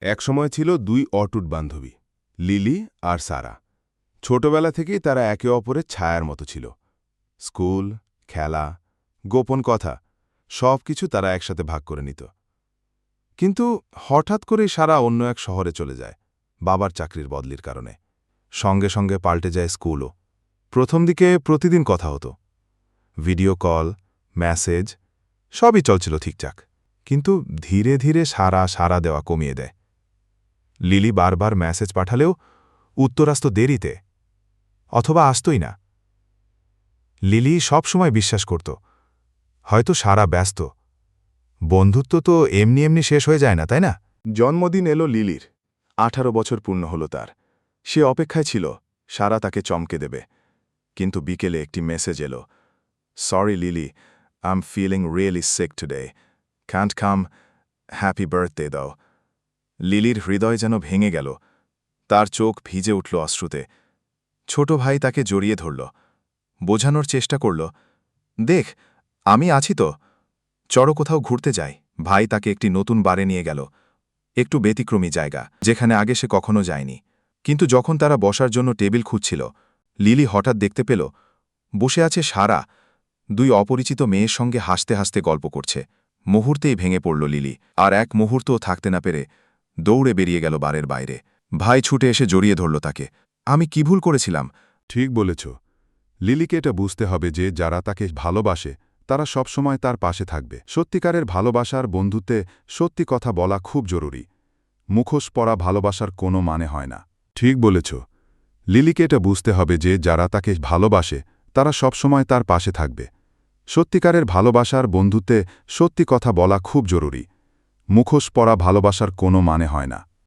একসময় ছিল দুই অটুট বান্ধবী, লিলি আর সারা। ছোটবেলা থেকেই তারা একে অপরের ছায়ার মতো ছিল। স্কুল, খেলা, গোপন কথা সবকিছু তারা একসাথে ভাগ করে নিত। কিন্তু হঠাৎ করেই সারা অন্য এক শহরে চলে যায়, বাবার চাকরির বদলির কারণে। সঙ্গে সঙ্গে পাল্টে যায় স্কুলও। প্রথম দিকে প্রতিদিন কথা হতো, ভিডিও কল, মেসেজ সবই চলছিল ঠিকঠাক। কিন্তু ধীরে ধীরে সারা দেওয়া কমিয়ে দেয়। লিলি বারবার মেসেজ পাঠালেও উত্তর আসত দেরিতে, অথবা আসতই না। লিলি সবসময় বিশ্বাস করত, হয়তো সারা ব্যস্ত। বন্ধুত্ব তো এমনি এমনি শেষ হয়ে যায় না, তাই না? জন্মদিন এলো লিলির। 18 বছর পূর্ণ হল তার। সে অপেক্ষায় ছিল সারা তাকে চমকে দেবে। কিন্তু বিকেলে একটি মেসেজ এলো, sorry Lily, I am feeling really sick today, can't come, happy birthday দাও। লিলির হৃদয় যেন ভেঙে গেল, তার চোখ ভিজে উঠল অশ্রুতে। ছোট ভাই তাকে জড়িয়ে ধরল, বোঝানোর চেষ্টা করল, দেখ আমি আছি তো, চড়ো কোথাও ঘুরতে যাই। ভাই তাকে একটি নতুন বারে নিয়ে গেল, একটু ব্যতিক্রমী জায়গা, যেখানে আগে সে কখনো যায়নি। কিন্তু যখন তারা বসার জন্য টেবিল খুঁজছিল, লিলি হঠাৎ দেখতে পেল বসে আছে সারা, দুই অপরিচিত মেয়ের সঙ্গে হাসতে হাসতে গল্প করছে। মুহূর্তেই ভেঙে পড়ল লিলি, আর এক মুহূর্তও থাকতে না পেরে দৌড়ে বেরিয়ে গেল বারের বাইরে। ভাই ছুটে এসে জড়িয়ে ধরল তাকে। আমি কি ভুল করেছিলাম? ঠিক বলেছ। লিলিকে এটা বুঝতে হবে যে যারা তাকে ভালোবাসে তারা সবসময় তার পাশে থাকবে। সত্যিকারের ভালোবাসার বন্ধুত্বে সত্যি কথা বলা খুব জরুরি। মুখোশ পরা ভালোবাসার কোনো মানে হয় না। ঠিক বলেছ। লিলিকে এটা বুঝতে হবে যে যারা তাকে ভালোবাসে তারা সবসময় তার পাশে থাকবে। সত্যিকারের ভালোবাসার বন্ধুত্বে সত্যি কথা বলা খুব জরুরি। মুখোশ পরা ভালোবাসার কোনো মানে হয় না।